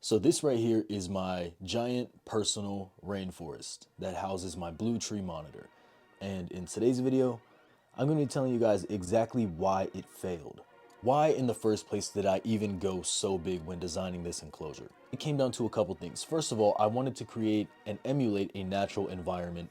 So this right here is my giant personal rainforest that houses my blue tree monitor. And in today's video, I'm going to be telling you guys exactly why it failed. Why in the first place did I even go so big when designing this enclosure? It came down to a couple things. First of all, I wanted to create and emulate a natural environment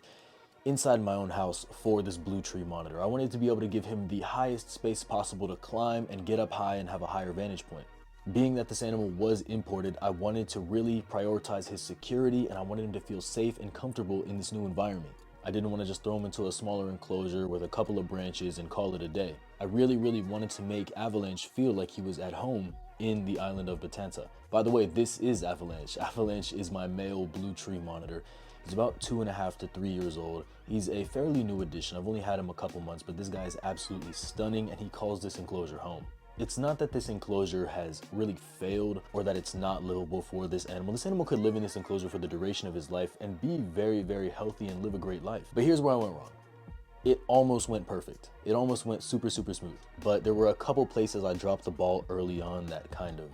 inside my own house for this blue tree monitor. I wanted to be able to give him the highest space possible to climb and get up high and have a higher vantage point. Being that this animal was imported, I wanted to really prioritize his security and I wanted him to feel safe and comfortable in this new environment. I didn't want to just throw him into a smaller enclosure with a couple of branches and call it a day. I really wanted to make Avalanche feel like he was at home in the island of Batanta. By the way, this is Avalanche. Avalanche is my male blue tree monitor. He's about 2.5 to 3 years old. He's a fairly new addition. I've only had him a couple months, but this guy is absolutely stunning and he calls this enclosure home. It's not that this enclosure has really failed or that it's not livable for this animal. This animal could live in this enclosure for the duration of his life and be very healthy and live a great life. But here's where I went wrong. It almost went perfect. It almost went super smooth. But there were a couple places I dropped the ball early on that kind of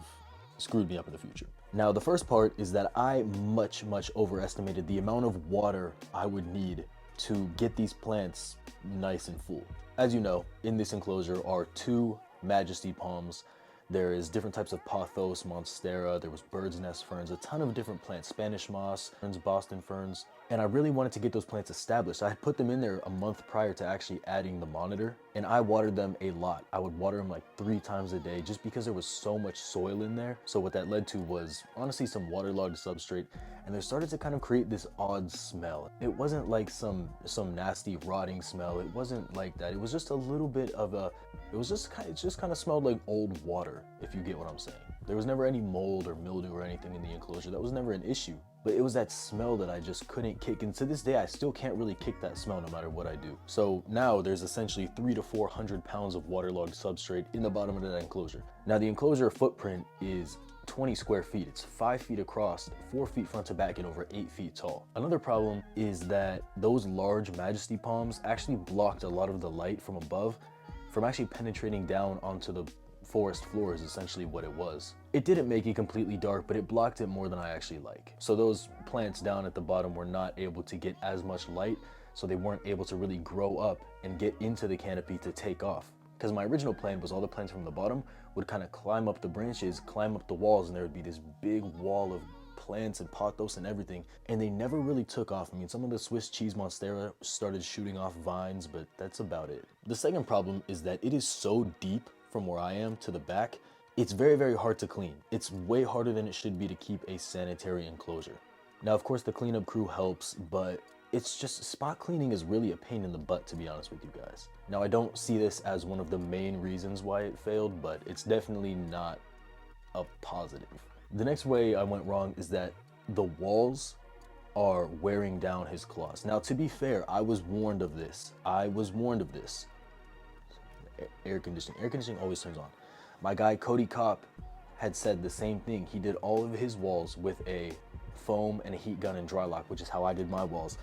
screwed me up in the future. Now, the first part is that I much overestimated the amount of water I would need to get these plants nice and full. As you know, in this enclosure are two majesty palms. There is different types of pothos, monstera, there was bird's nest ferns, a ton of different plants, Spanish moss, ferns, Boston ferns, and I really wanted to get those plants established. I had put them in there a month prior to actually adding the monitor, and I watered them a lot. I would water them like 3 times a day just because there was so much soil in there. So what that led to was honestly some waterlogged substrate, and they started to kind of create this odd smell. It wasn't like some nasty rotting smell. It wasn't like that. It was just a little bit of a, it just kind of smelled like old water, if you get what I'm saying. There was never any mold or mildew or anything in the enclosure. That was never an issue. But it was that smell that I just couldn't kick. And to this day, I still can't really kick that smell no matter what I do. So now there's essentially 300 to 400 pounds of waterlogged substrate in the bottom of that enclosure. Now the enclosure footprint is 20 square feet. It's 5 feet across, 4 feet front to back, and over 8 feet tall. Another problem is that those large majesty palms actually blocked a lot of the light from above from actually penetrating down onto the forest floor is essentially what it was. It didn't make it completely dark, but it blocked it more than I actually like. So those plants down at the bottom were not able to get as much light, so they weren't able to really grow up and get into the canopy to take off. Because my original plan was all the plants from the bottom would kind of climb up the branches, climb up the walls, and there would be this big wall of plants and pothos and everything, and they never really took off. I mean, some of the Swiss cheese monstera started shooting off vines, but that's about it. The second problem is that it is so deep from where I am to the back, it's very hard to clean. It's way harder than it should be to keep a sanitary enclosure. Now, of course, the cleanup crew helps, but it's just spot cleaning is really a pain in the butt, to be honest with you guys. Now, I don't see this as one of the main reasons why it failed, but it's definitely not a positive. The next way I went wrong is that the walls are wearing down his claws. Now, to be fair, I was warned of this. Air conditioning always turns on. My guy Cody Kopp had said the same thing. He did all of his walls with a foam and a heat gun and dry lock, which is how I did my walls.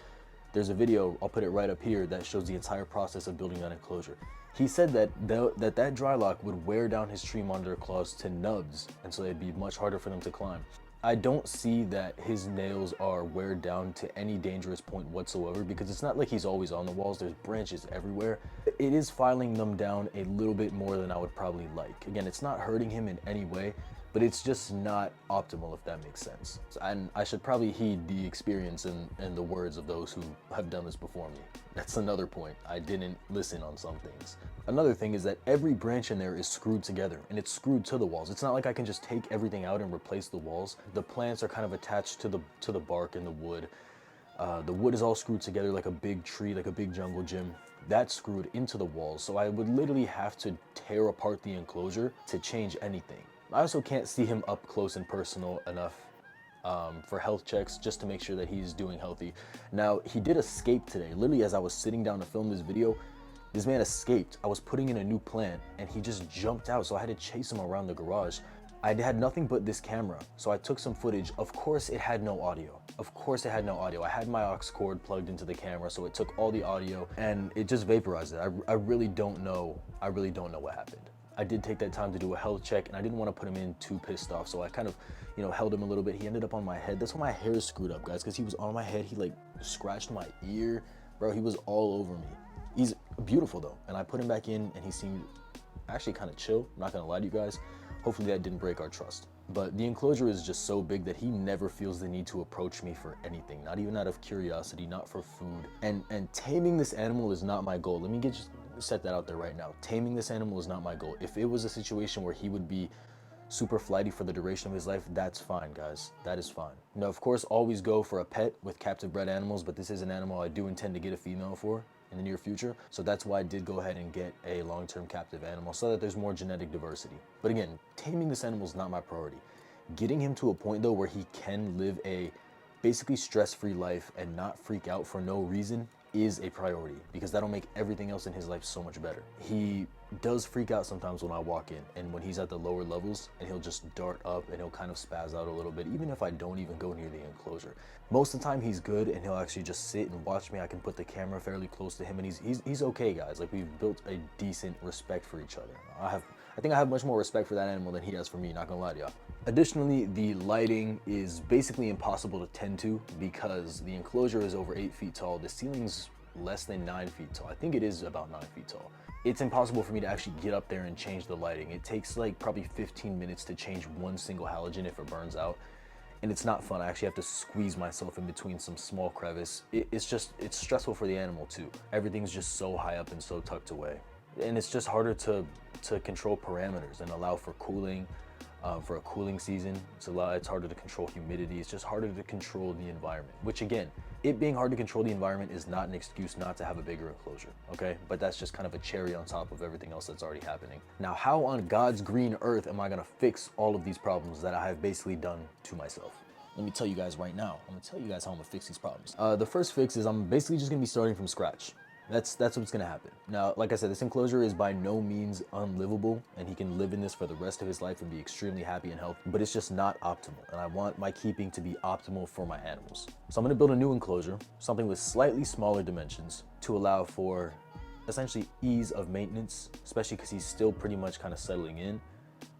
There's a video, I'll put it right up here, that shows the entire process of building that enclosure. He said that that dry lock would wear down his tree monitor claws to nubs, and so it'd be much harder for them to climb. I don't see that his nails are wear down to any dangerous point whatsoever, because it's not like he's always on the walls. There's branches everywhere. It is filing them down a little bit more than I would probably like. Again, it's not hurting him in any way, but it's just not optimal, if that makes sense. And I should probably heed the experience and the words of those who have done this before me. That's another point. I didn't listen on some things. Another thing is that every branch in there is screwed together, and it's screwed to the walls. It's not like I can just take everything out and replace the walls. The plants are kind of attached to the bark and the wood. The wood is all screwed together like a big tree, like a big jungle gym. That's screwed into the walls, so I would literally have to tear apart the enclosure to change anything. I also can't see him up close and personal enough for health checks, just to make sure that he's doing healthy. Now, he did escape today. Literally, as I was sitting down to film this video, this man escaped. I was putting in a new plant and he just jumped out, so I had to chase him around the garage. I had nothing but this camera, so I took some footage. Of course it had no audio. I had my aux cord plugged into the camera, so it took all the audio and it just vaporized it. I really don't know what happened. I did take that time to do a health check, and I didn't want to put him in too pissed off, so I kind of, held him a little bit. He ended up on my head. That's why my hair is screwed up, guys, because he was on my head. He like scratched my ear, bro. He was all over me. He's beautiful though, and I put him back in, and he seemed actually kind of chill. I'm not gonna lie to you guys. Hopefully that didn't break our trust. But the enclosure is just so big that he never feels the need to approach me for anything, not even out of curiosity, not for food. And taming this animal is not my goal. Let me just set that out there right now. Taming this animal is not my goal. If it was a situation where he would be super flighty for the duration of his life, that's fine, guys. That is fine. Now, of course, always go for a pet with captive bred animals, but this is an animal I do intend to get a female for in the near future. So that's why I did go ahead and get a long-term captive animal so that there's more genetic diversity. But again, taming this animal is not my priority. Getting him to a point though where he can live a basically stress-free life and not freak out for no reason is a priority, because that'll make everything else in his life so much better. He does freak out sometimes when I walk in, and when he's at the lower levels, and he'll just dart up and he'll kind of spaz out a little bit, even if I don't even go near the enclosure. Most of the time he's good, and he'll actually just sit and watch me. I can put the camera fairly close to him, and he's okay, guys. Like, we've built a decent respect for each other. I think I have much more respect for that animal than he has for me, not gonna lie to y'all. Additionally, the lighting is basically impossible to tend to because the enclosure is over 8 feet tall. The ceiling's less than 9 feet tall. I think it is about 9 feet tall. It's impossible for me to actually get up there and change the lighting. It takes like probably 15 minutes to change one single halogen if it burns out. And it's not fun. I actually have to squeeze myself in between some small crevice. It's stressful for the animal too. Everything's just so high up and so tucked away. And it's just harder to control parameters and allow for cooling, for a cooling season. It's harder to control humidity. It's just harder to control the environment, which again, it being hard to control the environment is not an excuse not to have a bigger enclosure, okay? But that's just kind of a cherry on top of everything else that's already happening. Now, how on God's green earth am I gonna fix all of these problems that I have basically done to myself? Let me tell you guys right now. I'm gonna tell you guys how I'm gonna fix these problems. The first fix is I'm basically just gonna be starting from scratch. That's what's gonna happen. Now, like I said, this enclosure is by no means unlivable, and he can live in this for the rest of his life and be extremely happy and healthy, but it's just not optimal, and I want my keeping to be optimal for my animals. So I'm gonna build a new enclosure, something with slightly smaller dimensions to allow for essentially ease of maintenance, especially because he's still pretty much kind of settling in,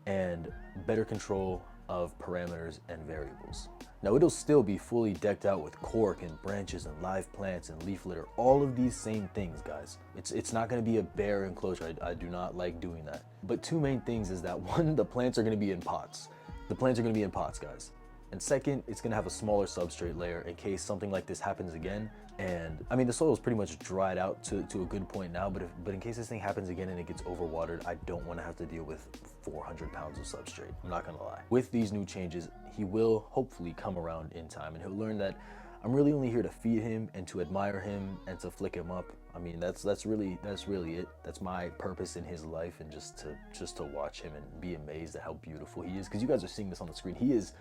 and better control of parameters and variables. Now, it'll still be fully decked out with cork and branches and live plants and leaf litter, all of these same things, guys. It's not gonna be a bare enclosure. I do not like doing that. But two main things is that one, the plants are gonna be in pots. The plants are gonna be in pots, guys. And second, it's gonna have a smaller substrate layer in case something like this happens again. And I mean, the soil is pretty much dried out to a good point now, but in case this thing happens again and it gets overwatered, I don't wanna have to deal with 400 pounds of substrate. I'm not gonna lie. With these new changes, he will hopefully come around in time, and he'll learn that I'm really only here to feed him and to admire him and to flick him up. I mean, that's really it. That's my purpose in his life, and just to watch him and be amazed at how beautiful he is. Because you guys are seeing this on the screen. He is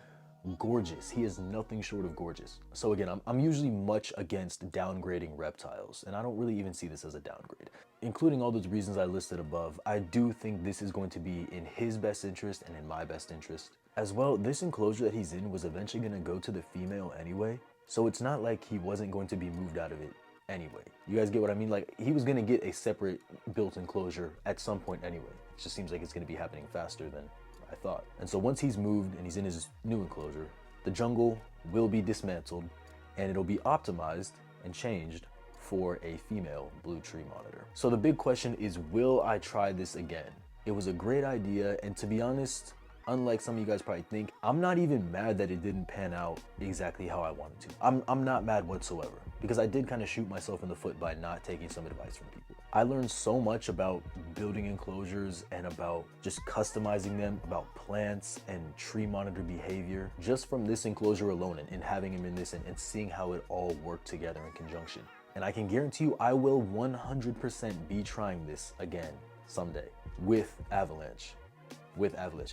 gorgeous. He is nothing short of gorgeous. So again, I'm usually much against downgrading reptiles, and I don't really even see this as a downgrade. Including all those reasons I listed above, I do think this is going to be in his best interest and in my best interest. As well, this enclosure that he's in was eventually going to go to the female anyway, so it's not like he wasn't going to be moved out of it anyway. You guys get what I mean? Like, he was going to get a separate built enclosure at some point anyway. It just seems like it's going to be happening faster than I thought. And so once he's moved and he's in his new enclosure, the jungle will be dismantled and it'll be optimized and changed for a female blue tree monitor. So the big question is, will I try this again? It was a great idea, and to be honest, unlike some of you guys probably think, I'm not even mad that it didn't pan out exactly how I wanted to. I'm not mad whatsoever, because I did kind of shoot myself in the foot by not taking some advice from people. I learned so much about building enclosures and about just customizing them, about plants and tree monitor behavior, just from this enclosure alone and having him in this and seeing how it all worked together in conjunction. And I can guarantee you I will 100% be trying this again someday with Avalanche.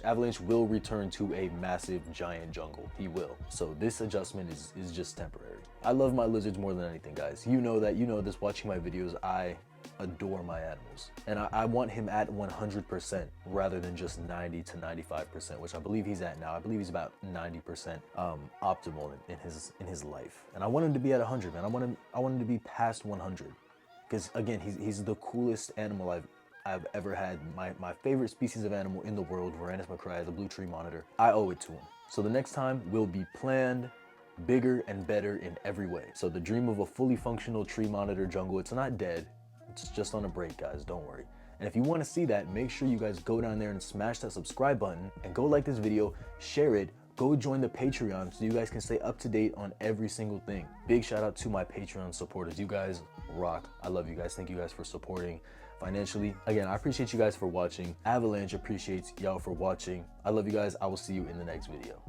Avalanche will return to a massive giant jungle. He will. So this adjustment is just temporary. I love my lizards more than anything, guys. You know that. You know this watching my videos. I adore my animals. And I want him at 100% rather than just 90 to 95%, which I believe he's at now. I believe he's about 90% optimal in his life. And I want him to be at 100, man. I want him to be past 100. Because again, he's the coolest animal I've I've ever had. My favorite species of animal in the world, Varanus macrae, the blue tree monitor. I owe it to him. So the next time will be planned, bigger and better in every way. So the dream of a fully functional tree monitor jungle, it's not dead. It's just on a break, guys, don't worry. And if you want to see that, make sure you guys go down there and smash that subscribe button and go like this video, share it, go join the Patreon so you guys can stay up to date on every single thing. Big shout out to my Patreon supporters. You guys rock. I love you guys. Thank you guys for supporting financially. Again, I appreciate you guys for watching. Avalanche appreciates y'all for watching. I love you guys. I will see you in the next video.